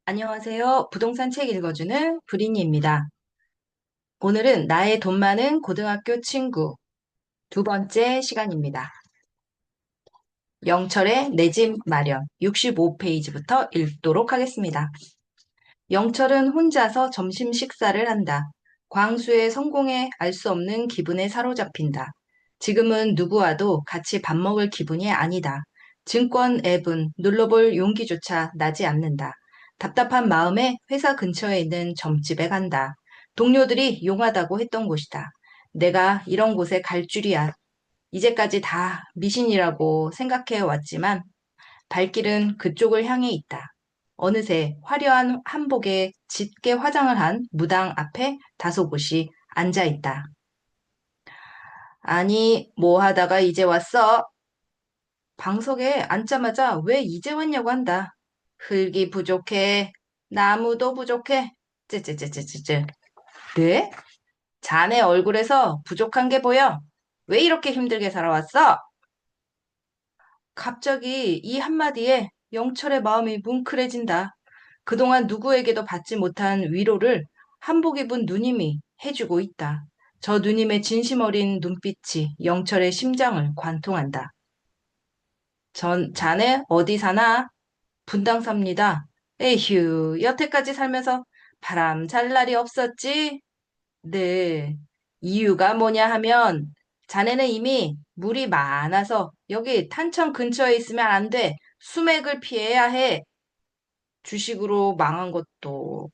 안녕하세요. 부동산 책 읽어주는 브리니입니다. 오늘은 나의 돈 많은 고등학교 친구 두 번째 시간입니다. 영철의 내 집 마련 65페이지부터 읽도록 하겠습니다. 영철은 혼자서 점심 식사를 한다. 광수의 성공에 알 수 없는 기분에 사로잡힌다. 지금은 누구와도 같이 밥 먹을 기분이 아니다. 증권 앱은 눌러볼 용기조차 나지 않는다. 답답한 마음에 회사 근처에 있는 점집에 간다. 동료들이 용하다고 했던 곳이다. 내가 이런 곳에 갈 줄이야. 이제까지 다 미신이라고 생각해 왔지만 발길은 그쪽을 향해 있다. 어느새 화려한 한복에 짙게 화장을 한 무당 앞에 다소곳이 앉아 있다. 아니, 뭐 하다가 이제 왔어? 방석에 앉자마자 왜 이제 왔냐고 한다. 흙이 부족해. 나무도 부족해. 쯔쯔쯔쯔쯔쯔. 네? 자네 얼굴에서 부족한 게 보여. 왜 이렇게 힘들게 살아왔어? 갑자기 이 한마디에 영철의 마음이 뭉클해진다. 그동안 누구에게도 받지 못한 위로를 한복 입은 누님이 해주고 있다. 저 누님의 진심 어린 눈빛이 영철의 심장을 관통한다. 자네 어디 사나? 분당 삽니다. 에휴, 여태까지 살면서 바람 잘 날이 없었지? 네. 이유가 뭐냐 하면 자네는 이미 물이 많아서 여기 탄천 근처에 있으면 안 돼. 수맥을 피해야 해. 주식으로 망한 것도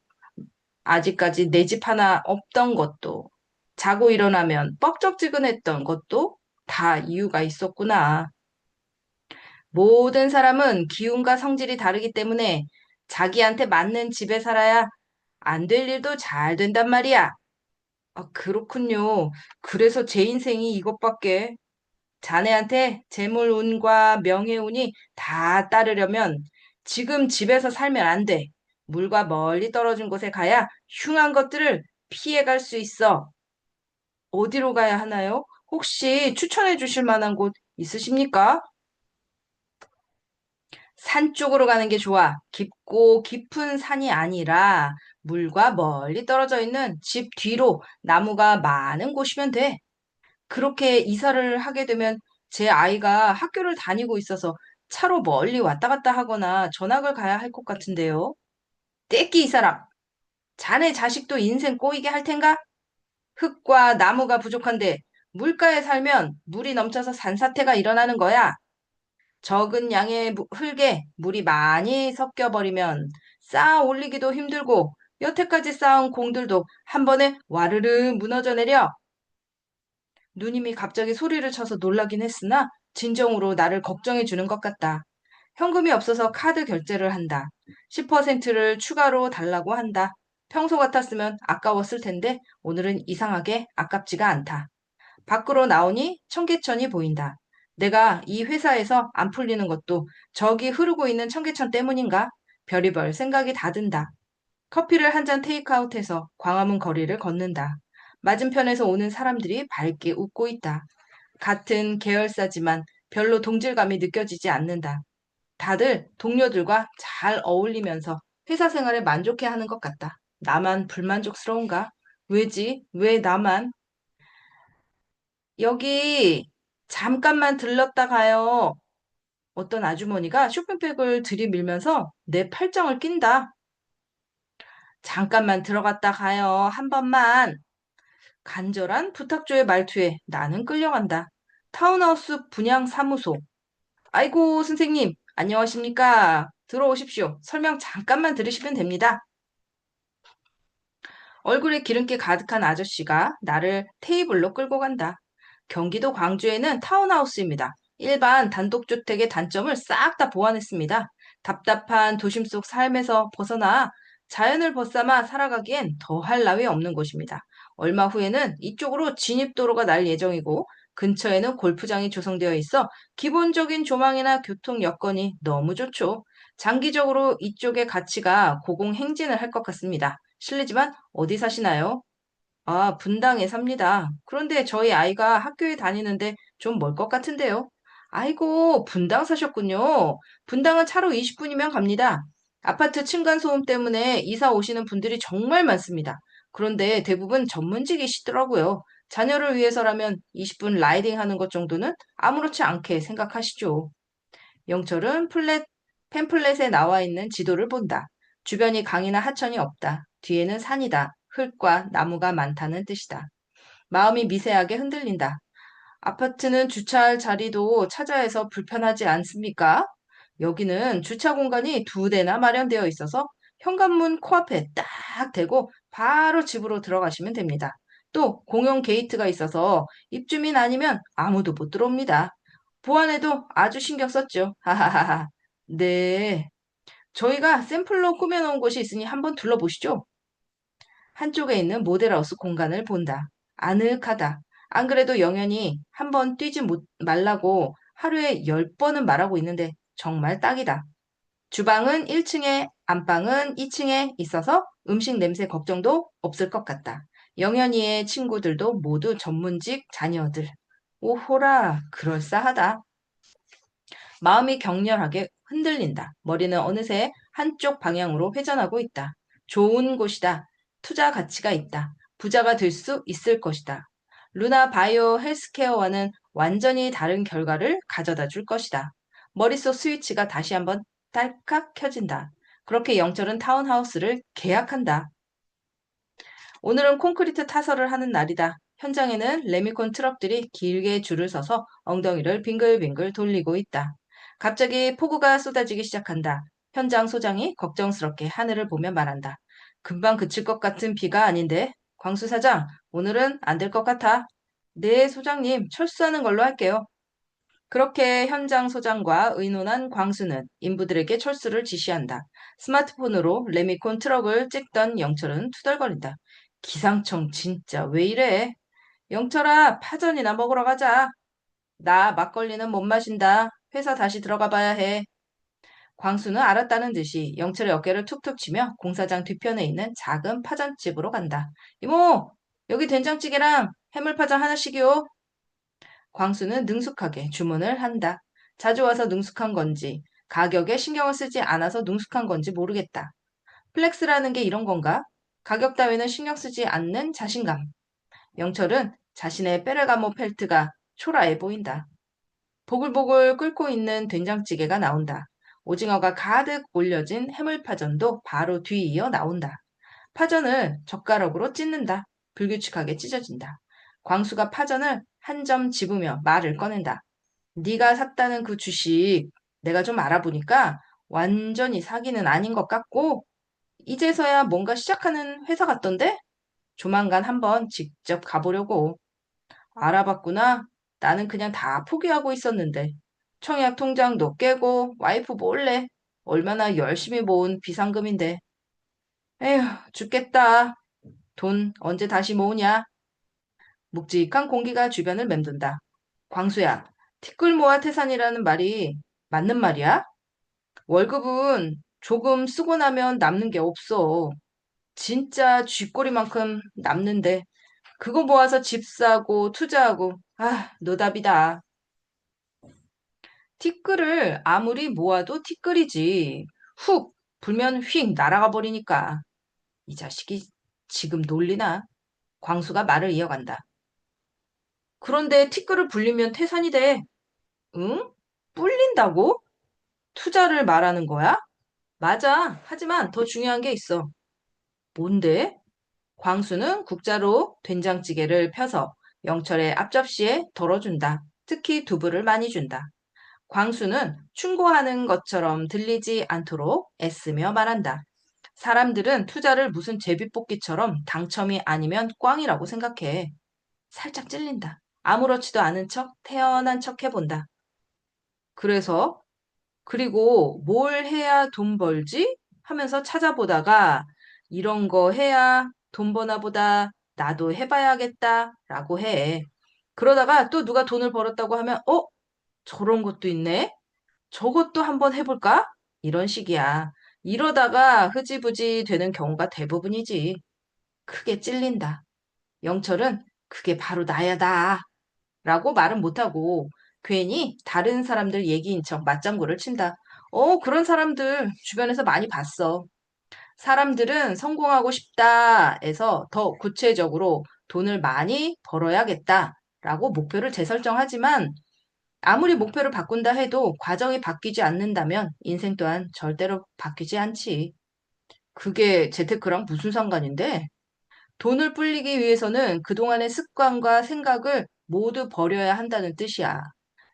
아직까지 내 집 하나 없던 것도, 자고 일어나면 뻑적지근했던 것도 다 이유가 있었구나. 모든 사람은 기운과 성질이 다르기 때문에 자기한테 맞는 집에 살아야 안 될 일도 잘 된단 말이야. 아, 그렇군요. 그래서 제 인생이 이것밖에. 자네한테 재물운과 명예운이 다 따르려면 지금 집에서 살면 안 돼. 물과 멀리 떨어진 곳에 가야 흉한 것들을 피해갈 수 있어. 어디로 가야 하나요? 혹시 추천해 주실 만한 곳 있으십니까? 산 쪽으로 가는 게 좋아. 깊고 깊은 산이 아니라 물과 멀리 떨어져 있는 집 뒤로 나무가 많은 곳이면 돼. 그렇게 이사를 하게 되면 제 아이가 학교를 다니고 있어서 차로 멀리 왔다 갔다 하거나 전학을 가야 할 것 같은데요. 떼끼 이 사람, 자네 자식도 인생 꼬이게 할 텐가? 흙과 나무가 부족한데 물가에 살면 물이 넘쳐서 산사태가 일어나는 거야. 적은 양의 흙에 물이 많이 섞여 버리면 쌓아 올리기도 힘들고 여태까지 쌓은 공들도 한 번에 와르르 무너져 내려. 누님이 갑자기 소리를 쳐서 놀라긴 했으나 진정으로 나를 걱정해 주는 것 같다. 현금이 없어서 카드 결제를 한다. 10%를 추가로 달라고 한다. 평소 같았으면 아까웠을 텐데 오늘은 이상하게 아깝지가 않다. 밖으로 나오니 청계천이 보인다. 내가 이 회사에서 안 풀리는 것도 저기 흐르고 있는 청계천 때문인가? 별의별 생각이 다 든다. 커피를 한 잔 테이크아웃해서 광화문 거리를 걷는다. 맞은편에서 오는 사람들이 밝게 웃고 있다. 같은 계열사지만 별로 동질감이 느껴지지 않는다. 다들 동료들과 잘 어울리면서 회사 생활에 만족해하는 것 같다. 나만 불만족스러운가? 왜지? 왜 나만? 여기 잠깐만 들렀다 가요. 어떤 아주머니가 쇼핑백을 들이밀면서 내 팔짱을 낀다. 잠깐만 들어갔다 가요. 한 번만. 간절한 부탁조의 말투에 나는 끌려간다. 타운하우스 분양 사무소. 아이고, 선생님, 안녕하십니까? 들어오십시오. 설명 잠깐만 들으시면 됩니다. 얼굴에 기름기 가득한 아저씨가 나를 테이블로 끌고 간다. 경기도 광주에는 타운하우스입니다. 일반 단독주택의 단점을 싹 다 보완했습니다. 답답한 도심 속 삶에서 벗어나 자연을 벗삼아 살아가기엔 더할 나위 없는 곳입니다. 얼마 후에는 이쪽으로 진입도로가 날 예정이고 근처에는 골프장이 조성되어 있어 기본적인 조망이나 교통 여건이 너무 좋죠. 장기적으로 이쪽의 가치가 고공행진을 할 것 같습니다. 실례지만 어디 사시나요? 아, 분당에 삽니다. 그런데 저희 아이가 학교에 다니는데 좀 멀 것 같은데요. 아이고, 분당 사셨군요. 분당은 차로 20분이면 갑니다. 아파트 층간소음 때문에 이사 오시는 분들이 정말 많습니다. 그런데 대부분 전문직이시더라고요. 자녀를 위해서라면 20분 라이딩 하는 것 정도는 아무렇지 않게 생각하시죠. 영철은 팸플렛에 나와 있는 지도를 본다. 주변이 강이나 하천이 없다. 뒤에는 산이다. 흙과 나무가 많다는 뜻이다. 마음이 미세하게 흔들린다. 아파트는 주차할 자리도 찾아야 해서 불편하지 않습니까? 여기는 주차 공간이 두 대나 마련되어 있어서 현관문 코앞에 딱 대고 바로 집으로 들어가시면 됩니다. 또 공용 게이트가 있어서 입주민 아니면 아무도 못 들어옵니다. 보안에도 아주 신경 썼죠. 하하하하. 네. 저희가 샘플로 꾸며놓은 곳이 있으니 한번 둘러보시죠. 한쪽에 있는 모델하우스 공간을 본다. 아늑하다. 안 그래도 영현이 한번 뛰지 말라고 하루에 10번은 말하고 있는데 정말 딱이다. 주방은 1층에, 안방은 2층에 있어서 음식 냄새 걱정도 없을 것 같다. 영현이의 친구들도 모두 전문직 자녀들. 오호라, 그럴싸하다. 마음이 격렬하게 흔들린다. 머리는 어느새 한쪽 방향으로 회전하고 있다. 좋은 곳이다. 투자 가치가 있다. 부자가 될 수 있을 것이다. 루나 바이오 헬스케어와는 완전히 다른 결과를 가져다 줄 것이다. 머릿속 스위치가 다시 한번 딸깍 켜진다. 그렇게 영철은 타운하우스를 계약한다. 오늘은 콘크리트 타설을 하는 날이다. 현장에는 레미콘 트럭들이 길게 줄을 서서 엉덩이를 빙글빙글 돌리고 있다. 갑자기 폭우가 쏟아지기 시작한다. 현장 소장이 걱정스럽게 하늘을 보며 말한다. 금방 그칠 것 같은 비가 아닌데. 광수 사장, 오늘은 안 될 것 같아. 네, 소장님, 철수하는 걸로 할게요. 그렇게 현장 소장과 의논한 광수는 인부들에게 철수를 지시한다. 스마트폰으로 레미콘 트럭을 찍던 영철은 투덜거린다. 기상청 진짜 왜 이래? 영철아, 파전이나 먹으러 가자. 나 막걸리는 못 마신다. 회사 다시 들어가 봐야 해. 광수는 알았다는 듯이 영철의 어깨를 툭툭 치며 공사장 뒤편에 있는 작은 파전집으로 간다. 이모, 여기 된장찌개랑 해물파전 하나씩이요. 광수는 능숙하게 주문을 한다. 자주 와서 능숙한 건지, 가격에 신경을 쓰지 않아서 능숙한 건지 모르겠다. 플렉스라는 게 이런 건가? 가격 따위는 신경 쓰지 않는 자신감. 영철은 자신의 페르가모 펠트가 초라해 보인다. 보글보글 끓고 있는 된장찌개가 나온다. 오징어가 가득 올려진 해물파전도 바로 뒤이어 나온다. 파전을 젓가락으로 찢는다. 불규칙하게 찢어진다. 광수가 파전을 한 점 집으며 말을 꺼낸다. 네가 샀다는 그 주식 내가 좀 알아보니까 완전히 사기는 아닌 것 같고 이제서야 뭔가 시작하는 회사 같던데? 조만간 한번 직접 가보려고. 알아봤구나. 나는 그냥 다 포기하고 있었는데. 청약 통장도 깨고 와이프 몰래 얼마나 열심히 모은 비상금인데. 에휴, 죽겠다. 돈 언제 다시 모으냐? 묵직한 공기가 주변을 맴돈다. 광수야, 티끌모아 태산이라는 말이 맞는 말이야? 월급은 조금 쓰고 나면 남는 게 없어. 진짜 쥐꼬리만큼 남는데 그거 모아서 집 사고 투자하고 노답이다. 티끌을 아무리 모아도 티끌이지. 훅 불면 휙 날아가 버리니까. 이 자식이 지금 놀리나? 광수가 말을 이어간다. 그런데 티끌을 불리면 태산이 돼. 응? 불린다고? 투자를 말하는 거야? 맞아. 하지만 더 중요한 게 있어. 뭔데? 광수는 국자로 된장찌개를 펴서 영철의 앞접시에 덜어준다. 특히 두부를 많이 준다. 광수는 충고하는 것처럼 들리지 않도록 애쓰며 말한다. 사람들은 투자를 무슨 제비뽑기처럼 당첨이 아니면 꽝이라고 생각해. 살짝 찔린다. 아무렇지도 않은 척, 태연한 척 해본다. 그래서 그리고 뭘 해야 돈 벌지? 하면서 찾아보다가 이런 거 해야 돈 버나 보다 나도 해봐야겠다 라고 해. 그러다가 또 누가 돈을 벌었다고 하면 저런 것도 있네? 저것도 한번 해볼까? 이런 식이야. 이러다가 흐지부지 되는 경우가 대부분이지. 크게 찔린다. 영철은 그게 바로 나야 다 라고 말은 못하고 괜히 다른 사람들 얘기인 척 맞장구를 친다. 그런 사람들 주변에서 많이 봤어. 사람들은 성공하고 싶다에서 더 구체적으로 돈을 많이 벌어야겠다라고 목표를 재설정하지만 아무리 목표를 바꾼다 해도 과정이 바뀌지 않는다면 인생 또한 절대로 바뀌지 않지. 그게 재테크랑 무슨 상관인데? 돈을 불리기 위해서는 그동안의 습관과 생각을 모두 버려야 한다는 뜻이야.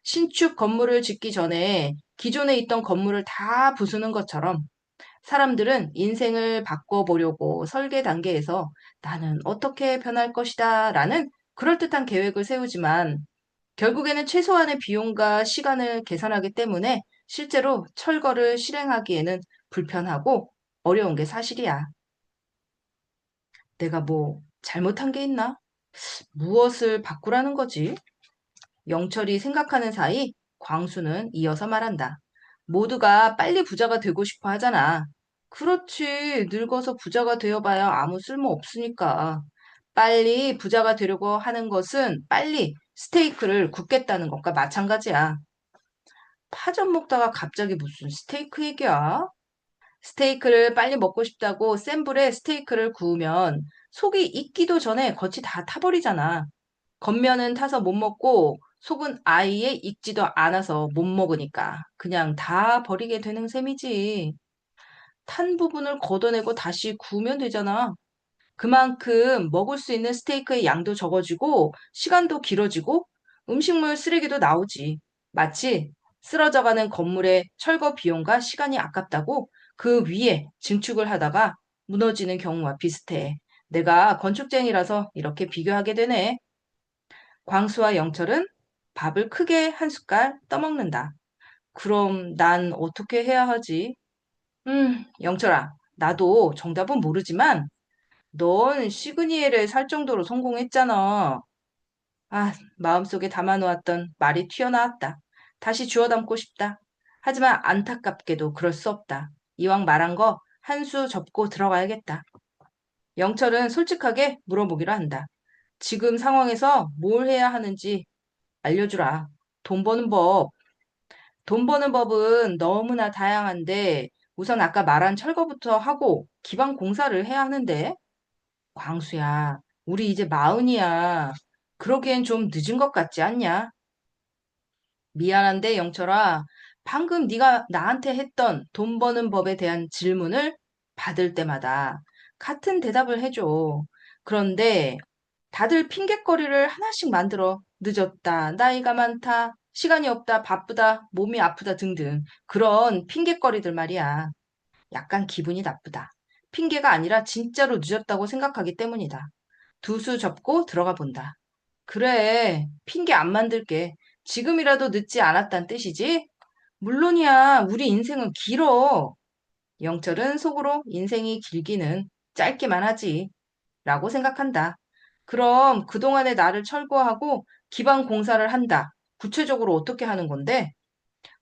신축 건물을 짓기 전에 기존에 있던 건물을 다 부수는 것처럼 사람들은 인생을 바꿔보려고 설계 단계에서 나는 어떻게 변할 것이다 라는 그럴듯한 계획을 세우지만 결국에는 최소한의 비용과 시간을 계산하기 때문에 실제로 철거를 실행하기에는 불편하고 어려운 게 사실이야. 내가 뭐 잘못한 게 있나? 무엇을 바꾸라는 거지? 영철이 생각하는 사이 광수는 이어서 말한다. 모두가 빨리 부자가 되고 싶어 하잖아. 그렇지. 늙어서 부자가 되어봐야 아무 쓸모 없으니까. 빨리 부자가 되려고 하는 것은 빨리 스테이크를 굽겠다는 것과 마찬가지야. 파전 먹다가 갑자기 무슨 스테이크 얘기야? 스테이크를 빨리 먹고 싶다고 센 불에 스테이크를 구우면 속이 익기도 전에 겉이 다 타버리잖아. 겉면은 타서 못 먹고 속은 아예 익지도 않아서 못 먹으니까 그냥 다 버리게 되는 셈이지. 탄 부분을 걷어내고 다시 구우면 되잖아. 그만큼 먹을 수 있는 스테이크의 양도 적어지고 시간도 길어지고 음식물 쓰레기도 나오지. 마치 쓰러져가는 건물의 철거 비용과 시간이 아깝다고 그 위에 증축을 하다가 무너지는 경우와 비슷해. 내가 건축쟁이라서 이렇게 비교하게 되네. 광수와 영철은 밥을 크게 한 숟갈 떠먹는다. 그럼 난 어떻게 해야 하지? 영철아, 나도 정답은 모르지만 넌 시그니엘을 살 정도로 성공했잖아. 아, 마음속에 담아놓았던 말이 튀어나왔다. 다시 주워 담고 싶다. 하지만 안타깝게도 그럴 수 없다. 이왕 말한 거 한 수 접고 들어가야겠다. 영철은 솔직하게 물어보기로 한다. 지금 상황에서 뭘 해야 하는지 알려주라. 돈 버는 법. 돈 버는 법은 너무나 다양한데 우선 아까 말한 철거부터 하고 기반 공사를 해야 하는데 광수야, 우리 이제 마흔이야. 그러기엔 좀 늦은 것 같지 않냐? 미안한데 영철아, 방금 네가 나한테 했던 돈 버는 법에 대한 질문을 받을 때마다 같은 대답을 해줘. 그런데 다들 핑곗거리를 하나씩 만들어. 늦었다, 나이가 많다, 시간이 없다, 바쁘다, 몸이 아프다 등등. 그런 핑곗거리들 말이야. 약간 기분이 나쁘다. 핑계가 아니라 진짜로 늦었다고 생각하기 때문이다. 두 수 접고 들어가 본다. 그래, 핑계 안 만들게. 지금이라도 늦지 않았단 뜻이지? 물론이야, 우리 인생은 길어. 영철은 속으로 인생이 길기는 짧기만 하지. 라고 생각한다. 그럼 그동안의 나를 철거하고 기반 공사를 한다. 구체적으로 어떻게 하는 건데?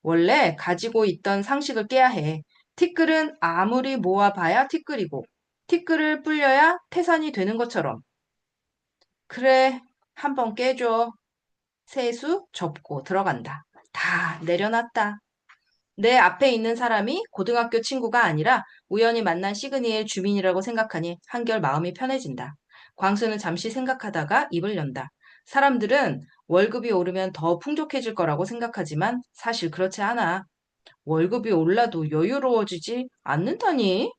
원래 가지고 있던 상식을 깨야 해. 티끌은 아무리 모아봐야 티끌이고, 티끌을 불려야 태산이 되는 것처럼. 그래, 한번 깨줘. 세수 접고 들어간다. 다 내려놨다. 내 앞에 있는 사람이 고등학교 친구가 아니라 우연히 만난 시그니엘 주민이라고 생각하니 한결 마음이 편해진다. 광수는 잠시 생각하다가 입을 연다. 사람들은 월급이 오르면 더 풍족해질 거라고 생각하지만 사실 그렇지 않아. 월급이 올라도 여유로워지지 않는다니?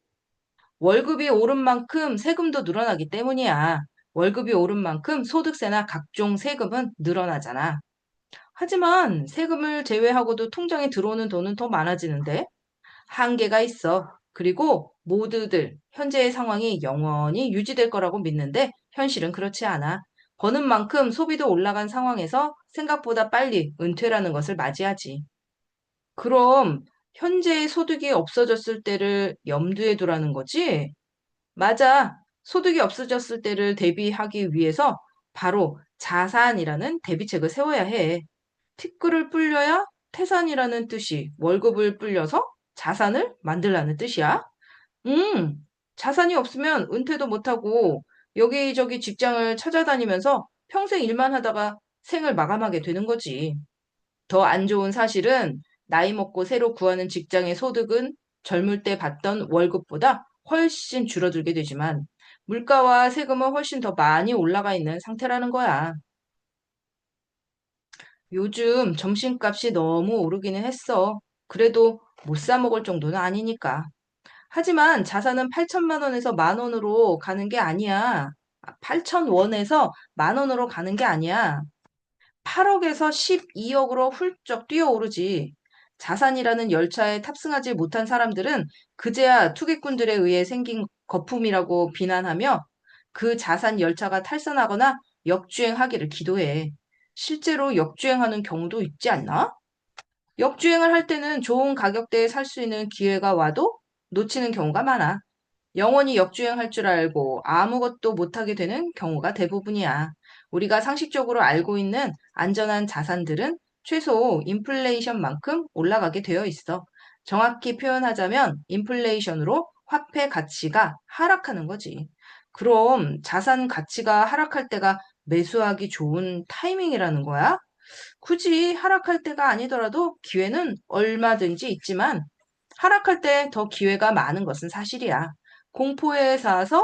월급이 오른 만큼 세금도 늘어나기 때문이야. 월급이 오른 만큼 소득세나 각종 세금은 늘어나잖아. 하지만 세금을 제외하고도 통장에 들어오는 돈은 더 많아지는데 한계가 있어. 그리고 모두들 현재의 상황이 영원히 유지될 거라고 믿는데 현실은 그렇지 않아. 버는 만큼 소비도 올라간 상황에서 생각보다 빨리 은퇴라는 것을 맞이하지. 그럼 현재의 소득이 없어졌을 때를 염두에 두라는 거지? 맞아. 소득이 없어졌을 때를 대비하기 위해서 바로 자산이라는 대비책을 세워야 해. 티끌을 불려야 태산이라는 뜻이 월급을 불려서 자산을 만들라는 뜻이야. 음, 자산이 없으면 은퇴도 못하고 여기저기 직장을 찾아다니면서 평생 일만 하다가 생을 마감하게 되는 거지. 더 안 좋은 사실은 나이 먹고 새로 구하는 직장의 소득은 젊을 때 받던 월급보다 훨씬 줄어들게 되지만 물가와 세금은 훨씬 더 많이 올라가 있는 상태라는 거야. 요즘 점심값이 너무 오르기는 했어. 그래도 못 사 먹을 정도는 아니니까. 하지만 자산은 8천만 원에서 만 원으로 가는 게 아니야. 8천 원에서 만 원으로 가는 게 아니야. 8억에서 12억으로 훌쩍 뛰어오르지. 자산이라는 열차에 탑승하지 못한 사람들은 그제야 투기꾼들에 의해 생긴 거품이라고 비난하며 그 자산 열차가 탈선하거나 역주행하기를 기도해. 실제로 역주행하는 경우도 있지 않나? 역주행을 할 때는 좋은 가격대에 살 수 있는 기회가 와도 놓치는 경우가 많아. 영원히 역주행할 줄 알고 아무것도 못하게 되는 경우가 대부분이야. 우리가 상식적으로 알고 있는 안전한 자산들은 최소 인플레이션만큼 올라가게 되어 있어. 정확히 표현하자면 인플레이션으로 화폐 가치가 하락하는 거지. 그럼 자산 가치가 하락할 때가 매수하기 좋은 타이밍이라는 거야? 굳이 하락할 때가 아니더라도 기회는 얼마든지 있지만 하락할 때 더 기회가 많은 것은 사실이야. 공포에 사서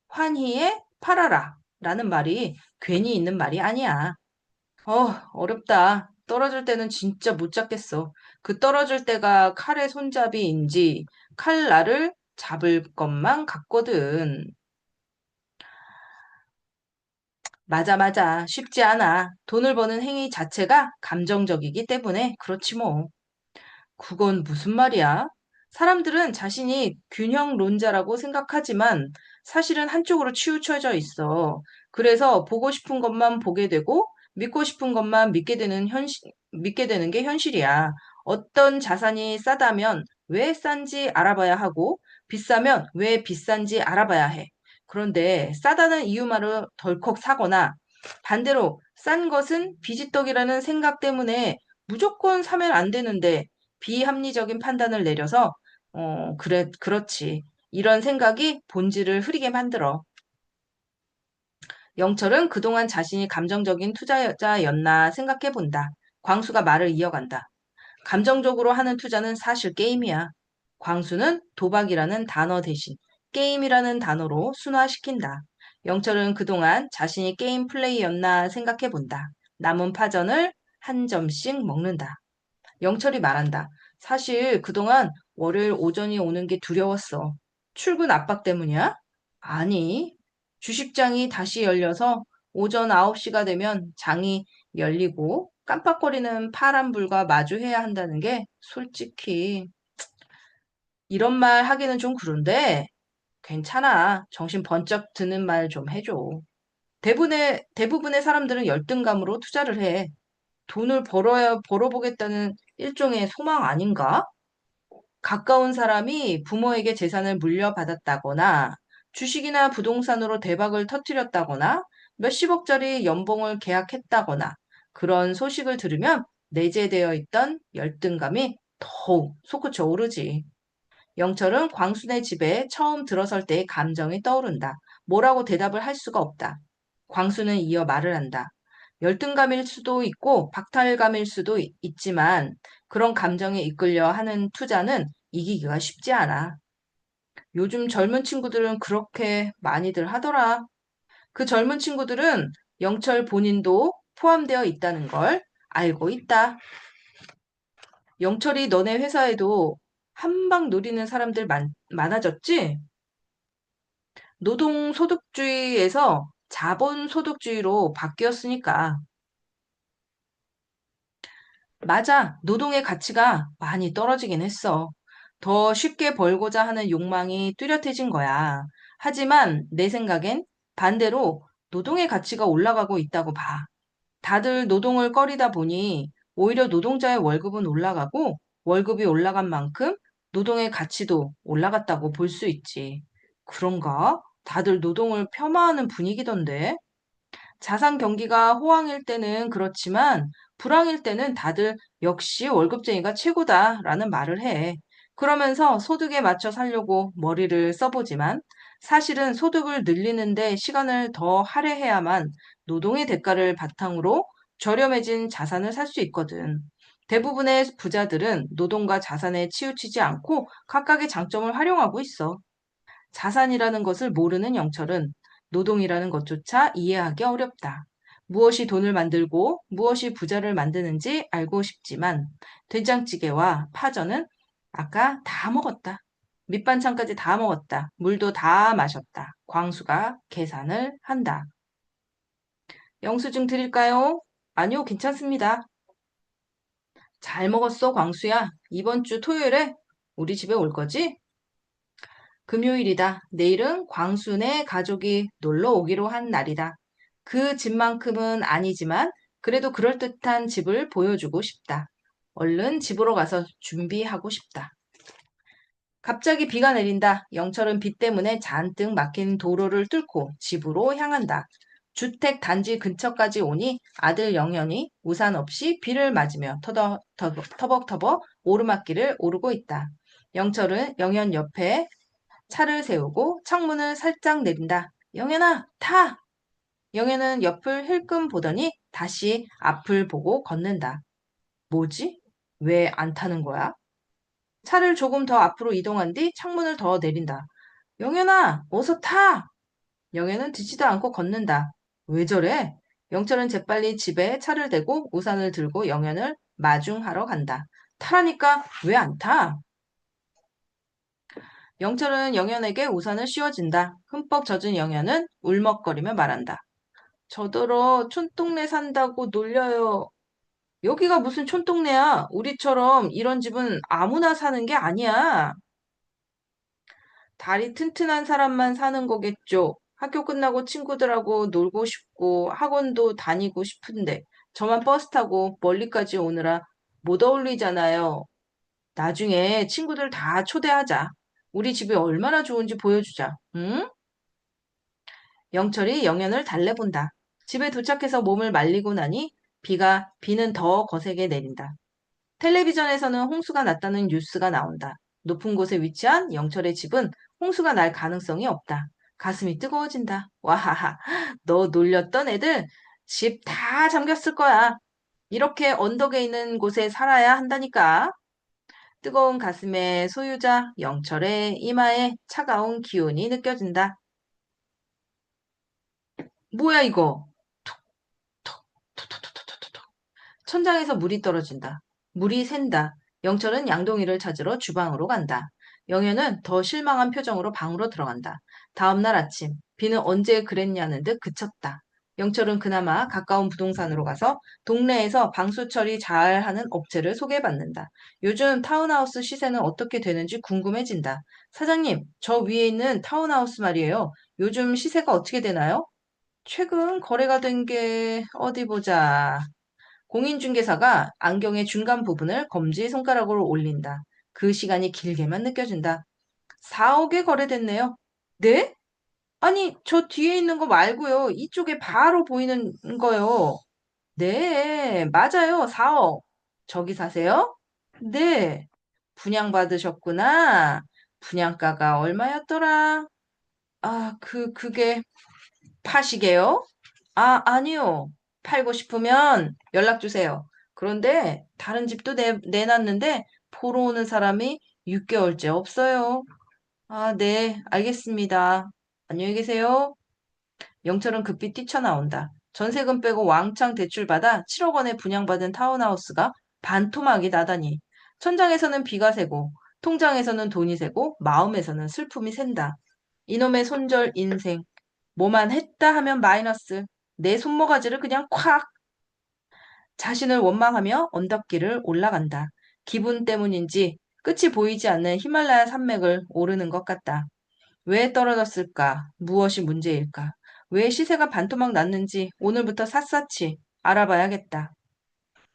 환희에 팔아라 라는 말이 괜히 있는 말이 아니야. 어렵다. 떨어질 때는 진짜 못 잡겠어. 그 떨어질 때가 칼의 손잡이인지 칼 나를 잡을 것만 같거든. 맞아, 맞아. 쉽지 않아. 돈을 버는 행위 자체가 감정적이기 때문에 그렇지 뭐. 그건 무슨 말이야? 사람들은 자신이 균형론자라고 생각하지만 사실은 한쪽으로 치우쳐져 있어. 그래서 보고 싶은 것만 보게 되고 믿고 싶은 것만 믿게 되는 게 현실이야. 어떤 자산이 싸다면 왜 싼지 알아봐야 하고 비싸면 왜 비싼지 알아봐야 해. 그런데 싸다는 이유만으로 덜컥 사거나 반대로 싼 것은 비지떡이라는 생각 때문에 무조건 사면 안 되는데 비합리적인 판단을 내려서 그래, 그렇지. 이런 생각이 본질을 흐리게 만들어. 영철은 그동안 자신이 감정적인 투자자였나 생각해 본다. 광수가 말을 이어간다. 감정적으로 하는 투자는 사실 게임이야. 광수는 도박이라는 단어 대신 게임이라는 단어로 순화시킨다. 영철은 그동안 자신이 게임 플레이였나 생각해 본다. 남은 파전을 한 점씩 먹는다. 영철이 말한다. 사실 그동안 월요일 오전이 오는 게 두려웠어. 출근 압박 때문이야? 아니, 주식장이 다시 열려서 오전 9시가 되면 장이 열리고 깜빡거리는 파란불과 마주해야 한다는 게 솔직히 이런 말 하기는 좀 그런데 괜찮아. 정신 번쩍 드는 말 좀 해줘. 대부분의 사람들은 열등감으로 투자를 해. 돈을 벌어보겠다는 일종의 소망 아닌가? 가까운 사람이 부모에게 재산을 물려받았다거나 주식이나 부동산으로 대박을 터뜨렸다거나 몇십억짜리 연봉을 계약했다거나 그런 소식을 들으면 내재되어 있던 열등감이 더욱 솟구쳐 오르지. 영철은 광순의 집에 처음 들어설 때의 감정이 떠오른다. 뭐라고 대답을 할 수가 없다. 광수는 이어 말을 한다. 열등감일 수도 있고 박탈감일 수도 있지만 그런 감정에 이끌려 하는 투자는 이기기가 쉽지 않아. 요즘 젊은 친구들은 그렇게 많이들 하더라. 그 젊은 친구들은 영철 본인도 포함되어 있다는 걸 알고 있다. 영철이 너네 회사에도 한방 노리는 사람들 많아졌지? 노동소득주의에서 자본소득주의로 바뀌었으니까. 맞아. 노동의 가치가 많이 떨어지긴 했어. 더 쉽게 벌고자 하는 욕망이 뚜렷해진 거야. 하지만 내 생각엔 반대로 노동의 가치가 올라가고 있다고 봐. 다들 노동을 꺼리다 보니 오히려 노동자의 월급은 올라가고 월급이 올라간 만큼 노동의 가치도 올라갔다고 볼 수 있지. 그런가? 다들 노동을 폄하하는 분위기던데. 자산 경기가 호황일 때는 그렇지만 불황일 때는 다들 역시 월급쟁이가 최고다라는 말을 해. 그러면서 소득에 맞춰 살려고 머리를 써보지만 사실은 소득을 늘리는데 시간을 더 할애해야만 노동의 대가를 바탕으로 저렴해진 자산을 살 수 있거든. 대부분의 부자들은 노동과 자산에 치우치지 않고 각각의 장점을 활용하고 있어. 자산이라는 것을 모르는 영철은 노동이라는 것조차 이해하기 어렵다. 무엇이 돈을 만들고 무엇이 부자를 만드는지 알고 싶지만 된장찌개와 파전은 아까 다 먹었다. 밑반찬까지 다 먹었다. 물도 다 마셨다. 광수가 계산을 한다. 영수증 드릴까요? 아니요, 괜찮습니다. 잘 먹었어, 광수야. 이번 주 토요일에 우리 집에 올 거지? 금요일이다. 내일은 광순의 가족이 놀러 오기로 한 날이다. 그 집만큼은 아니지만 그래도 그럴듯한 집을 보여주고 싶다. 얼른 집으로 가서 준비하고 싶다. 갑자기 비가 내린다. 영철은 비 때문에 잔뜩 막힌 도로를 뚫고 집으로 향한다. 주택 단지 근처까지 오니 아들 영현이 우산 없이 비를 맞으며 터벅터벅 오르막길을 오르고 있다. 영철은 영현 옆에 차를 세우고 창문을 살짝 내린다. 영현아, 타! 영현은 옆을 힐끔 보더니 다시 앞을 보고 걷는다. 뭐지? 왜 안 타는 거야? 차를 조금 더 앞으로 이동한 뒤 창문을 더 내린다. 영현아, 어서 타! 영현은 듣지도 않고 걷는다. 왜 저래? 영철은 재빨리 집에 차를 대고 우산을 들고 영현을 마중하러 간다. 타라니까 왜 안 타? 영철은 영현에게 우산을 씌워준다. 흠뻑 젖은 영현은 울먹거리며 말한다. 저더러 촌동네 산다고 놀려요. 여기가 무슨 촌동네야? 우리처럼 이런 집은 아무나 사는 게 아니야. 다리 튼튼한 사람만 사는 거겠죠. 학교 끝나고 친구들하고 놀고 싶고 학원도 다니고 싶은데 저만 버스 타고 멀리까지 오느라 못 어울리잖아요. 나중에 친구들 다 초대하자. 우리 집이 얼마나 좋은지 보여주자. 응? 영철이 영현을 달래본다. 집에 도착해서 몸을 말리고 나니 비는 더 거세게 내린다. 텔레비전에서는 홍수가 났다는 뉴스가 나온다. 높은 곳에 위치한 영철의 집은 홍수가 날 가능성이 없다. 가슴이 뜨거워진다. 와하하, 너 놀렸던 애들 집 다 잠겼을 거야. 이렇게 언덕에 있는 곳에 살아야 한다니까. 뜨거운 가슴에 소유자 영철의 이마에 차가운 기운이 느껴진다. 뭐야 이거? 톡, 톡톡톡톡톡톡. 천장에서 물이 떨어진다. 물이 샌다. 영철은 양동이를 찾으러 주방으로 간다. 영현은 더 실망한 표정으로 방으로 들어간다. 다음 날 아침, 비는 언제 그랬냐는 듯 그쳤다. 영철은 그나마 가까운 부동산으로 가서 동네에서 방수 처리 잘하는 업체를 소개받는다. 요즘 타운하우스 시세는 어떻게 되는지 궁금해진다. 사장님, 저 위에 있는 타운하우스 말이에요. 요즘 시세가 어떻게 되나요? 최근 거래가 된 게 어디 보자. 공인중개사가 안경의 중간 부분을 검지손가락으로 올린다. 그 시간이 길게만 느껴진다. 4억에 거래됐네요. 네? 아니, 저 뒤에 있는 거 말고요. 이쪽에 바로 보이는 거요. 네, 맞아요. 4억. 저기 사세요? 네. 분양받으셨구나. 분양가가 얼마였더라? 아, 그게 파시게요? 아, 아니요. 팔고 싶으면 연락 주세요. 그런데 다른 집도 내놨는데 보러 오는 사람이 6개월째 없어요. 아, 네, 알겠습니다. 안녕히 계세요. 영철은 급히 뛰쳐나온다. 전세금 빼고 왕창 대출받아 7억 원에 분양받은 타운하우스가 반토막이 나다니. 천장에서는 비가 새고, 통장에서는 돈이 새고, 마음에서는 슬픔이 샌다. 이놈의 손절 인생. 뭐만 했다 하면 마이너스. 내 손모가지를 그냥 콱! 자신을 원망하며 언덕길을 올라간다. 기분 때문인지 끝이 보이지 않는 히말라야 산맥을 오르는 것 같다. 왜 떨어졌을까? 무엇이 문제일까? 왜 시세가 반토막 났는지 오늘부터 샅샅이 알아봐야겠다.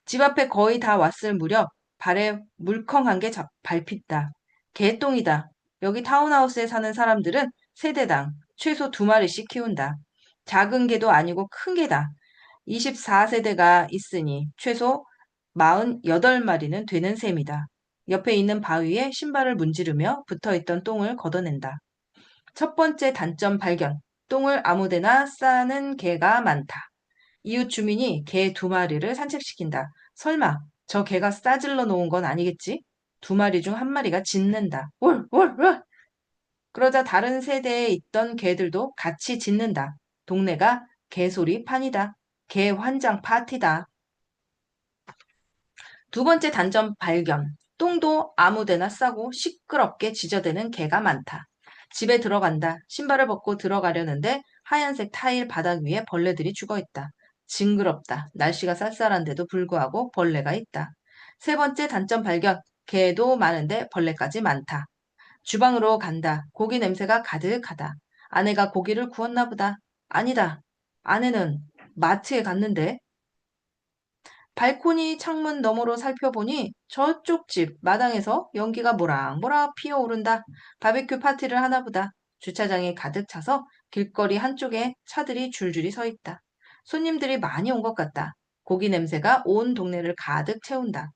집 앞에 거의 다 왔을 무렵 발에 물컹한 게 밟힌다. 개똥이다. 여기 타운하우스에 사는 사람들은 세대당 최소 2마리씩 키운다. 작은 개도 아니고 큰 개다. 24세대가 있으니 최소 48마리는 되는 셈이다. 옆에 있는 바위에 신발을 문지르며 붙어있던 똥을 걷어낸다. 첫 번째 단점 발견. 똥을 아무데나 싸는 개가 많다. 이웃 주민이 개 2마리를 산책시킨다. 설마 저 개가 싸질러 놓은 건 아니겠지? 두 마리 중 한 마리가 짖는다. 올, 올, 올! 그러자 다른 세대에 있던 개들도 같이 짖는다. 동네가 개소리 판이다. 개 환장 파티다. 두 번째 단점 발견. 똥도 아무데나 싸고 시끄럽게 지저대는 개가 많다. 집에 들어간다. 신발을 벗고 들어가려는데 하얀색 타일 바닥 위에 벌레들이 죽어 있다. 징그럽다. 날씨가 쌀쌀한데도 불구하고 벌레가 있다. 세 번째 단점 발견. 개도 많은데 벌레까지 많다. 주방으로 간다. 고기 냄새가 가득하다. 아내가 고기를 구웠나 보다. 아니다. 아내는 마트에 갔는데 발코니 창문 너머로 살펴보니 저쪽 집 마당에서 연기가 모락모락 피어오른다. 바베큐 파티를 하나 보다. 주차장이 가득 차서 길거리 한쪽에 차들이 줄줄이 서 있다. 손님들이 많이 온 것 같다. 고기 냄새가 온 동네를 가득 채운다.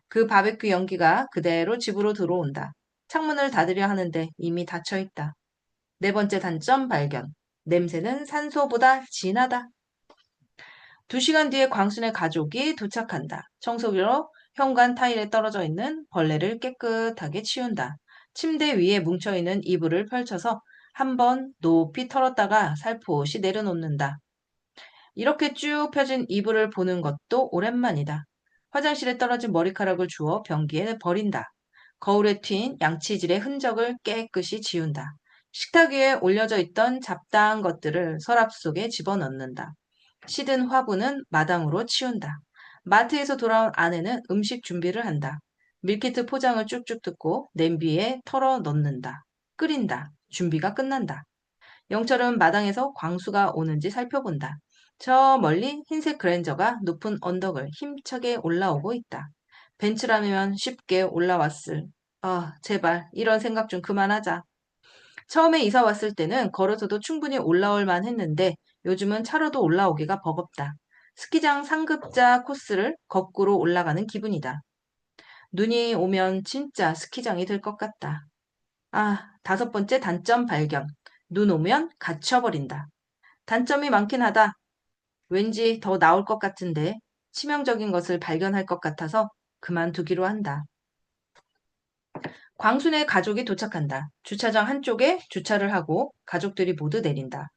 그 바베큐 연기가 그대로 집으로 들어온다. 창문을 닫으려 하는데 이미 닫혀 있다. 네 번째 단점 발견. 냄새는 산소보다 진하다. 2시간 뒤에 광순의 가족이 도착한다. 청소기로 현관 타일에 떨어져 있는 벌레를 깨끗하게 치운다. 침대 위에 뭉쳐있는 이불을 펼쳐서 한번 높이 털었다가 살포시 내려놓는다. 이렇게 쭉 펴진 이불을 보는 것도 오랜만이다. 화장실에 떨어진 머리카락을 주워 변기에 버린다. 거울에 튄 양치질의 흔적을 깨끗이 지운다. 식탁 위에 올려져 있던 잡다한 것들을 서랍 속에 집어넣는다. 시든 화분은 마당으로 치운다. 마트에서 돌아온 아내는 음식 준비를 한다. 밀키트 포장을 쭉쭉 뜯고 냄비에 털어 넣는다. 끓인다. 준비가 끝난다. 영철은 마당에서 광수가 오는지 살펴본다. 저 멀리 흰색 그랜저가 높은 언덕을 힘차게 올라오고 있다. 벤츠라면 쉽게 올라왔을. 아, 제발 이런 생각 좀 그만하자. 처음에 이사 왔을 때는 걸어서도 충분히 올라올 만 했는데 요즘은 차로도 올라오기가 버겁다. 스키장 상급자 코스를 거꾸로 올라가는 기분이다. 눈이 오면 진짜 스키장이 될 것 같다. 아, 다섯 번째 단점 발견. 눈 오면 갇혀버린다. 단점이 많긴 하다. 왠지 더 나올 것 같은데 치명적인 것을 발견할 것 같아서 그만두기로 한다. 광순의 가족이 도착한다. 주차장 한쪽에 주차를 하고 가족들이 모두 내린다.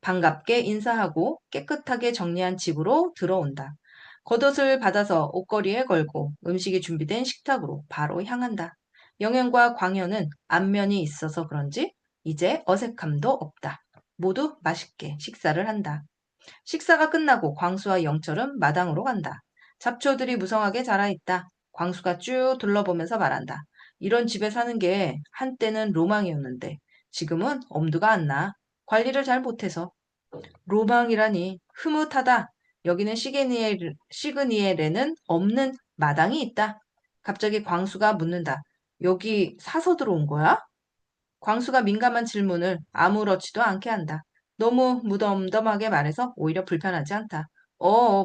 반갑게 인사하고 깨끗하게 정리한 집으로 들어온다. 겉옷을 받아서 옷걸이에 걸고 음식이 준비된 식탁으로 바로 향한다. 영현과 광현은 안면이 있어서 그런지 이제 어색함도 없다. 모두 맛있게 식사를 한다. 식사가 끝나고 광수와 영철은 마당으로 간다. 잡초들이 무성하게 자라있다. 광수가 쭉 둘러보면서 말한다. 이런 집에 사는 게 한때는 로망이었는데 지금은 엄두가 안 나. 관리를 잘 못해서. 로망이라니 흐뭇하다. 여기는 시그니엘에는 없는 마당이 있다. 갑자기 광수가 묻는다. 여기 사서 들어온 거야? 광수가 민감한 질문을 아무렇지도 않게 한다. 너무 무덤덤하게 말해서 오히려 불편하지 않다.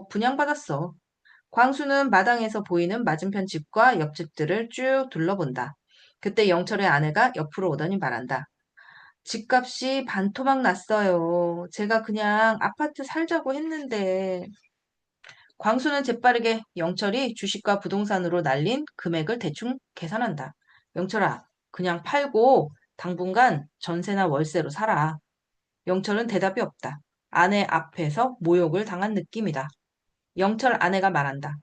분양받았어. 광수는 마당에서 보이는 맞은편 집과 옆집들을 쭉 둘러본다. 그때 영철의 아내가 옆으로 오더니 말한다. 집값이 반토막 났어요. 제가 그냥 아파트 살자고 했는데. 광수는 재빠르게 영철이 주식과 부동산으로 날린 금액을 대충 계산한다. 영철아, 그냥 팔고 당분간 전세나 월세로 살아. 영철은 대답이 없다. 아내 앞에서 모욕을 당한 느낌이다. 영철 아내가 말한다.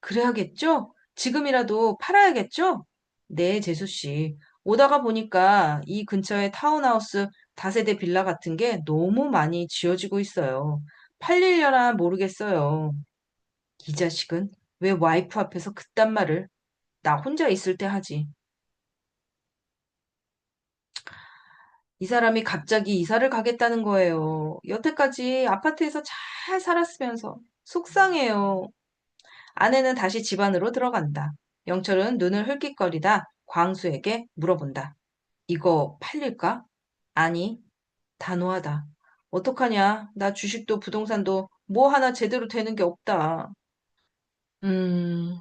그래야겠죠? 지금이라도 팔아야겠죠? 네, 재수 씨. 오다가 보니까 이 근처에 타운하우스 다세대 빌라 같은 게 너무 많이 지어지고 있어요. 팔리려나 모르겠어요. 이 자식은 왜 와이프 앞에서 그딴 말을 나 혼자 있을 때 하지. 이 사람이 갑자기 이사를 가겠다는 거예요. 여태까지 아파트에서 잘 살았으면서 속상해요. 아내는 다시 집 안으로 들어간다. 영철은 눈을 흘낏거리다 광수에게 물어본다. 이거 팔릴까? 아니, 단호하다. 어떡하냐? 나 주식도 부동산도 뭐 하나 제대로 되는 게 없다. 음,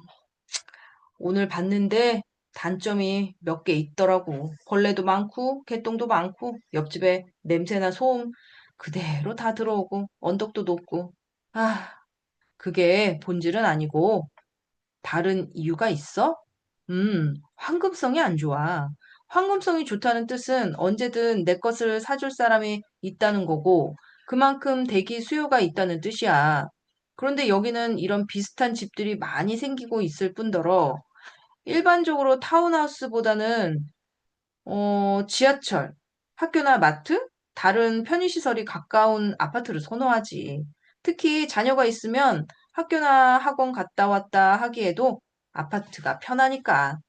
오늘 봤는데 단점이 몇 개 있더라고. 벌레도 많고, 개똥도 많고, 옆집에 냄새나 소음 그대로 다 들어오고, 언덕도 높고. 아, 그게 본질은 아니고, 다른 이유가 있어? 황금성이 안 좋아. 황금성이 좋다는 뜻은 언제든 내 것을 사줄 사람이 있다는 거고, 그만큼 대기 수요가 있다는 뜻이야. 그런데 여기는 이런 비슷한 집들이 많이 생기고 있을 뿐더러, 일반적으로 타운하우스보다는 지하철, 학교나 마트, 다른 편의시설이 가까운 아파트를 선호하지. 특히 자녀가 있으면 학교나 학원 갔다 왔다 하기에도 아파트가 편하니까.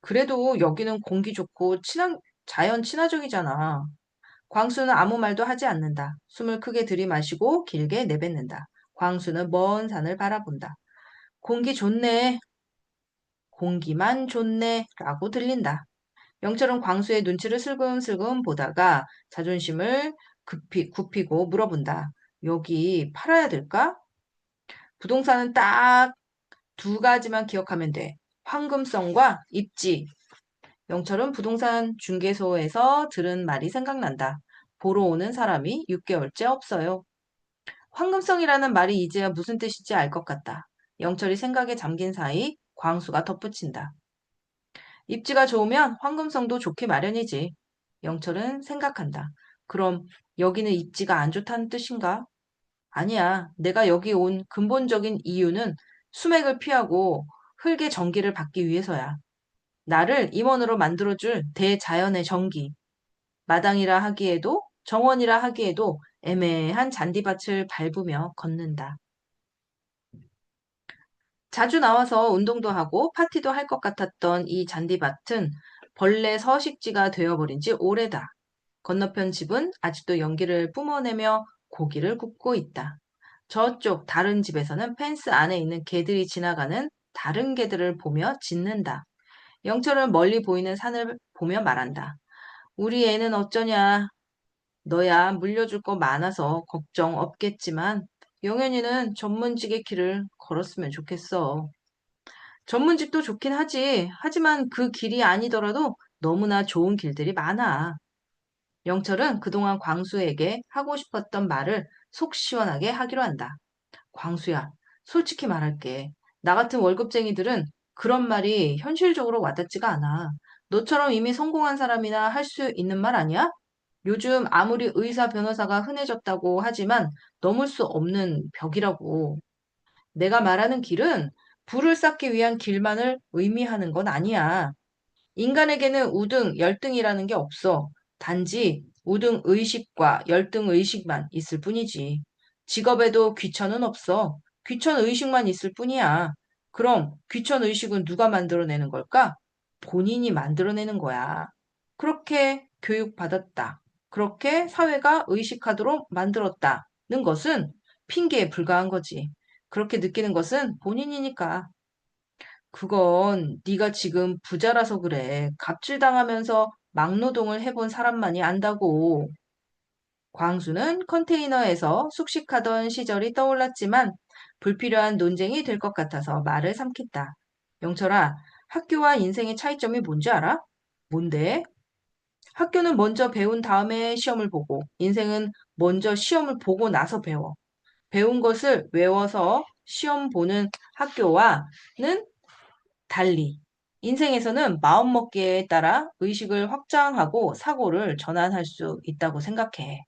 그래도 여기는 공기 좋고 자연 친화적이잖아. 광수는 아무 말도 하지 않는다. 숨을 크게 들이마시고 길게 내뱉는다. 광수는 먼 산을 바라본다. 공기 좋네. 공기만 좋네. 라고 들린다. 영철은 광수의 눈치를 슬금슬금 보다가 자존심을 굽히고 물어본다. 여기 팔아야 될까? 부동산은 딱 두 가지만 기억하면 돼. 황금성과 입지. 영철은 부동산 중개소에서 들은 말이 생각난다. 보러 오는 사람이 6개월째 없어요. 황금성이라는 말이 이제야 무슨 뜻인지 알 것 같다. 영철이 생각에 잠긴 사이 광수가 덧붙인다. 입지가 좋으면 황금성도 좋기 마련이지. 영철은 생각한다. 그럼 여기는 입지가 안 좋다는 뜻인가? 아니야. 내가 여기 온 근본적인 이유는 수맥을 피하고 흙의 전기를 받기 위해서야. 나를 임원으로 만들어줄 대자연의 전기. 마당이라 하기에도 정원이라 하기에도 애매한 잔디밭을 밟으며 걷는다. 자주 나와서 운동도 하고 파티도 할 것 같았던 이 잔디밭은 벌레 서식지가 되어버린 지 오래다. 건너편 집은 아직도 연기를 뿜어내며 고기를 굽고 있다. 저쪽 다른 집에서는 펜스 안에 있는 개들이 지나가는 다른 개들을 보며 짖는다. 영철은 멀리 보이는 산을 보며 말한다. 우리 애는 어쩌냐. 너야 물려줄 거 많아서 걱정 없겠지만 영현이는 전문직의 길을 걸었으면 좋겠어. 전문직도 좋긴 하지. 하지만 그 길이 아니더라도 너무나 좋은 길들이 많아. 영철은 그동안 광수에게 하고 싶었던 말을 속 시원하게 하기로 한다. 광수야, 솔직히 말할게. 나 같은 월급쟁이들은 그런 말이 현실적으로 와닿지가 않아. 너처럼 이미 성공한 사람이나 할 수 있는 말 아니야? 요즘 아무리 의사, 변호사가 흔해졌다고 하지만 넘을 수 없는 벽이라고. 내가 말하는 길은 불을 쌓기 위한 길만을 의미하는 건 아니야. 인간에게는 우등, 열등이라는 게 없어. 단지 우등 의식과 열등 의식만 있을 뿐이지. 직업에도 귀천은 없어. 귀천 의식만 있을 뿐이야. 그럼 귀천 의식은 누가 만들어내는 걸까? 본인이 만들어내는 거야. 그렇게 교육받았다. 그렇게 사회가 의식하도록 만들었다는 것은 핑계에 불과한 거지. 그렇게 느끼는 것은 본인이니까. 그건 네가 지금 부자라서 그래. 갑질당하면서 막노동을 해본 사람만이 안다고. 광수는 컨테이너에서 숙식하던 시절이 떠올랐지만 불필요한 논쟁이 될 것 같아서 말을 삼켰다. 영철아, 학교와 인생의 차이점이 뭔지 알아? 뭔데? 학교는 먼저 배운 다음에 시험을 보고, 인생은 먼저 시험을 보고 나서 배워. 배운 것을 외워서 시험 보는 학교와는 달리 인생에서는 마음먹기에 따라 의식을 확장하고 사고를 전환할 수 있다고 생각해.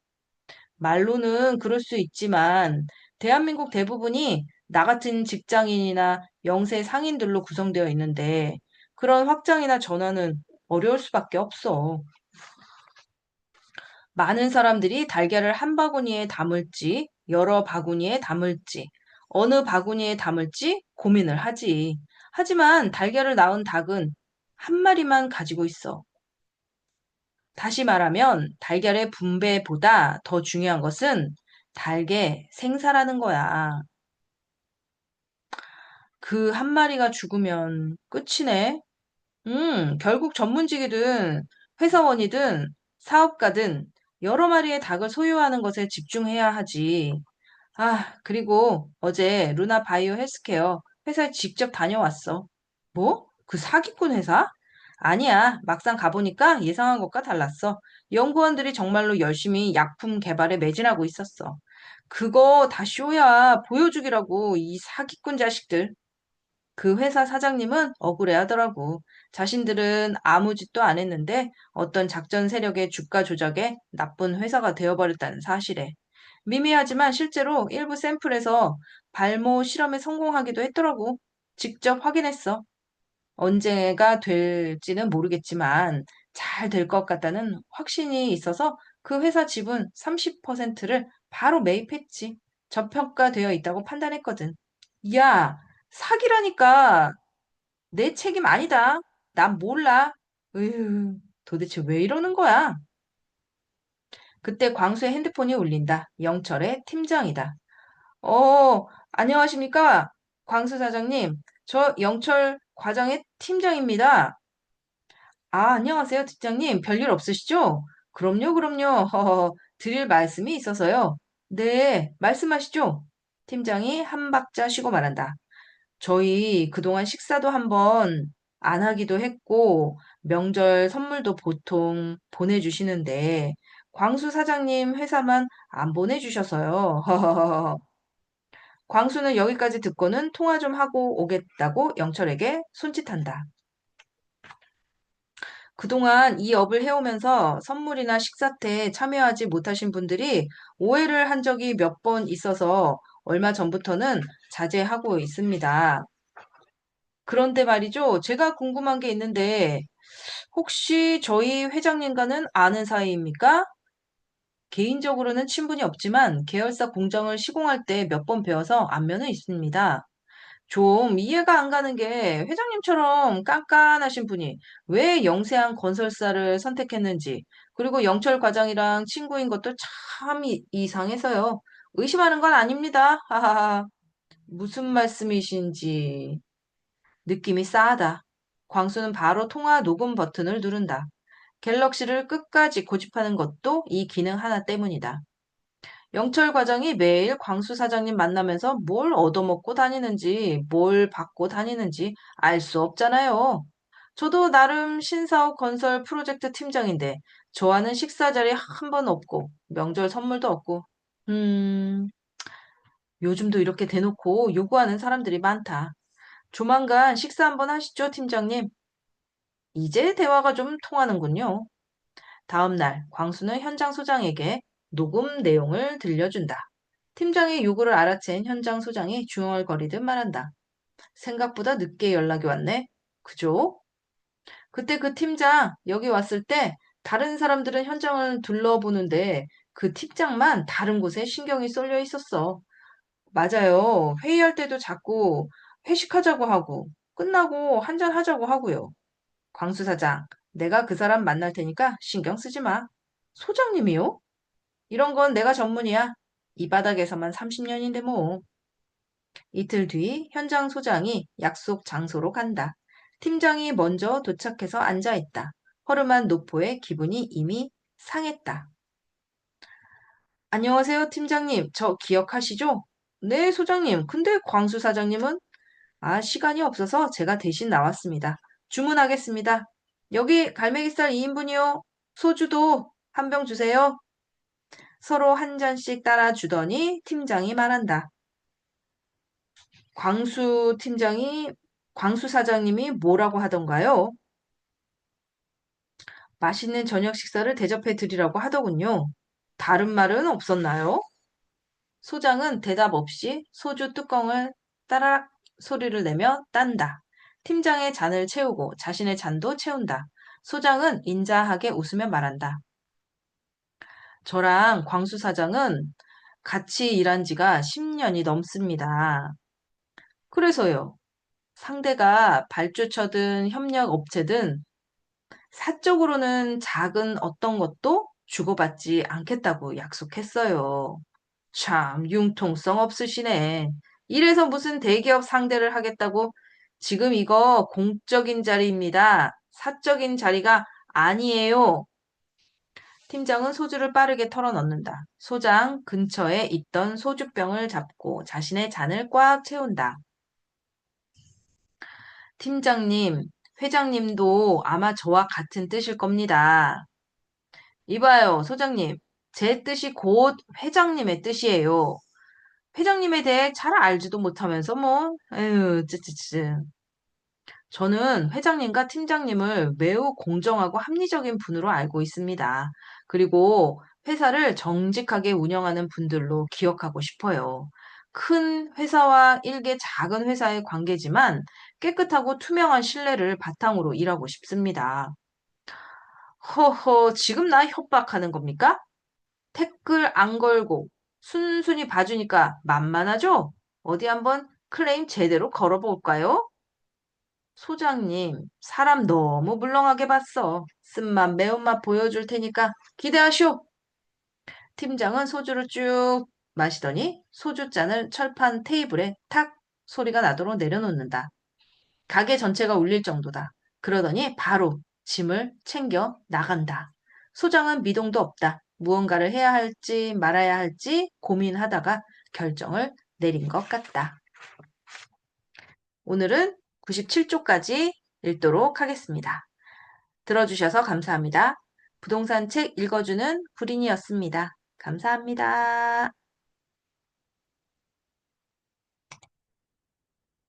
말로는 그럴 수 있지만 대한민국 대부분이 나 같은 직장인이나 영세 상인들로 구성되어 있는데 그런 확장이나 전환은 어려울 수밖에 없어. 많은 사람들이 달걀을 한 바구니에 담을지 여러 바구니에 담을지 어느 바구니에 담을지 고민을 하지. 하지만 달걀을 낳은 닭은 한 마리만 가지고 있어. 다시 말하면 달걀의 분배보다 더 중요한 것은 닭의 생사라는 거야. 그 한 마리가 죽으면 끝이네. 결국 전문직이든 회사원이든 사업가든 여러 마리의 닭을 소유하는 것에 집중해야 하지. 아, 그리고 어제 루나 바이오 헬스케어 회사에 직접 다녀왔어. 뭐? 그 사기꾼 회사? 아니야. 막상 가보니까 예상한 것과 달랐어. 연구원들이 정말로 열심히 약품 개발에 매진하고 있었어. 그거 다 쇼야. 보여주기라고, 이 사기꾼 자식들. 그 회사 사장님은 억울해하더라고. 자신들은 아무 짓도 안 했는데 어떤 작전 세력의 주가 조작에 나쁜 회사가 되어버렸다는 사실에. 미미하지만 실제로 일부 샘플에서 발모 실험에 성공하기도 했더라고. 직접 확인했어. 언제가 될지는 모르겠지만 잘 될 것 같다는 확신이 있어서 그 회사 지분 30%를 바로 매입했지. 저평가되어 있다고 판단했거든. 야, 사기라니까 내 책임 아니다. 난 몰라. 으휴, 도대체 왜 이러는 거야? 그때 광수의 핸드폰이 울린다. 영철의 팀장이다. 안녕하십니까? 광수 사장님. 저 영철 과장의 팀장입니다. 아, 안녕하세요, 팀장님. 별일 없으시죠? 그럼요, 그럼요. 드릴 말씀이 있어서요. 네, 말씀하시죠. 팀장이 한 박자 쉬고 말한다. 저희 그동안 식사도 한번 안 하기도 했고, 명절 선물도 보통 보내주시는데, 광수 사장님 회사만 안 보내주셔서요. 광수는 여기까지 듣고는 통화 좀 하고 오겠다고 영철에게 손짓한다. 그동안 이 업을 해오면서 선물이나 식사 때 참여하지 못하신 분들이 오해를 한 적이 몇 번 있어서 얼마 전부터는 자제하고 있습니다. 그런데 말이죠. 제가 궁금한 게 있는데 혹시 저희 회장님과는 아는 사이입니까? 개인적으로는 친분이 없지만 계열사 공장을 시공할 때 몇 번 배워서 안면은 있습니다. 좀 이해가 안 가는 게 회장님처럼 깐깐하신 분이 왜 영세한 건설사를 선택했는지, 그리고 영철 과장이랑 친구인 것도 참 이상해서요. 의심하는 건 아닙니다. 하하하. 무슨 말씀이신지 느낌이 싸하다. 광수는 바로 통화 녹음 버튼을 누른다. 갤럭시를 끝까지 고집하는 것도 이 기능 하나 때문이다. 영철 과장이 매일 광수 사장님 만나면서 뭘 얻어먹고 다니는지, 뭘 받고 다니는지 알 수 없잖아요. 저도 나름 신사업 건설 프로젝트 팀장인데, 좋아하는 식사 자리 한 번 없고, 명절 선물도 없고, 음, 요즘도 이렇게 대놓고 요구하는 사람들이 많다. 조만간 식사 한번 하시죠, 팀장님. 이제 대화가 좀 통하는군요. 다음 날, 광수는 현장 소장에게 녹음 내용을 들려준다. 팀장의 요구를 알아챈 현장 소장이 중얼거리듯 말한다. 생각보다 늦게 연락이 왔네. 그죠? 그때 그 팀장 여기 왔을 때 다른 사람들은 현장을 둘러보는데 그 팀장만 다른 곳에 신경이 쏠려 있었어. 맞아요. 회의할 때도 자꾸 회식하자고 하고 끝나고 한잔 하자고 하고요. 광수 사장, 내가 그 사람 만날 테니까 신경 쓰지 마. 소장님이요? 이런 건 내가 전문이야. 이 바닥에서만 30년인데 뭐. 이틀 뒤 현장 소장이 약속 장소로 간다. 팀장이 먼저 도착해서 앉아 있다. 허름한 노포의 기분이 이미 상했다. 안녕하세요, 팀장님. 저 기억하시죠? 네, 소장님. 근데 광수 사장님은? 아, 시간이 없어서 제가 대신 나왔습니다. 주문하겠습니다. 여기 갈매기살 2인분이요. 소주도 한 병 주세요. 서로 한 잔씩 따라주더니 팀장이 말한다. 광수 팀장이, 광수 사장님이 뭐라고 하던가요? 맛있는 저녁 식사를 대접해 드리라고 하더군요. 다른 말은 없었나요? 소장은 대답 없이 소주 뚜껑을 따라락 소리를 내며 딴다. 팀장의 잔을 채우고 자신의 잔도 채운다. 소장은 인자하게 웃으며 말한다. 저랑 광수 사장은 같이 일한 지가 10년이 넘습니다. 그래서요. 상대가 발주처든 협력 업체든 사적으로는 작은 어떤 것도 주고받지 않겠다고 약속했어요. 참, 융통성 없으시네. 이래서 무슨 대기업 상대를 하겠다고 지금 이거 공적인 자리입니다. 사적인 자리가 아니에요. 팀장은 소주를 빠르게 털어넣는다. 소장 근처에 있던 소주병을 잡고 자신의 잔을 꽉 채운다. 팀장님, 회장님도 아마 저와 같은 뜻일 겁니다. 이봐요, 소장님. 제 뜻이 곧 회장님의 뜻이에요. 회장님에 대해 잘 알지도 못하면서 뭐, 에휴, 쯔쯔쯔. 저는 회장님과 팀장님을 매우 공정하고 합리적인 분으로 알고 있습니다. 그리고 회사를 정직하게 운영하는 분들로 기억하고 싶어요. 큰 회사와 일개 작은 회사의 관계지만 깨끗하고 투명한 신뢰를 바탕으로 일하고 싶습니다. 허허, 지금 나 협박하는 겁니까? 댓글 안 걸고 순순히 봐주니까 만만하죠? 어디 한번 클레임 제대로 걸어볼까요? 소장님, 사람 너무 물렁하게 봤어. 쓴맛 매운맛 보여줄 테니까 기대하쇼. 팀장은 소주를 쭉 마시더니 소주잔을 철판 테이블에 탁 소리가 나도록 내려놓는다. 가게 전체가 울릴 정도다. 그러더니 바로 짐을 챙겨 나간다. 소장은 미동도 없다. 무언가를 해야 할지 말아야 할지 고민하다가 결정을 내린 것 같다. 오늘은 97쪽까지 읽도록 하겠습니다. 들어주셔서 감사합니다. 부동산 책 읽어주는 구린이었습니다. 감사합니다.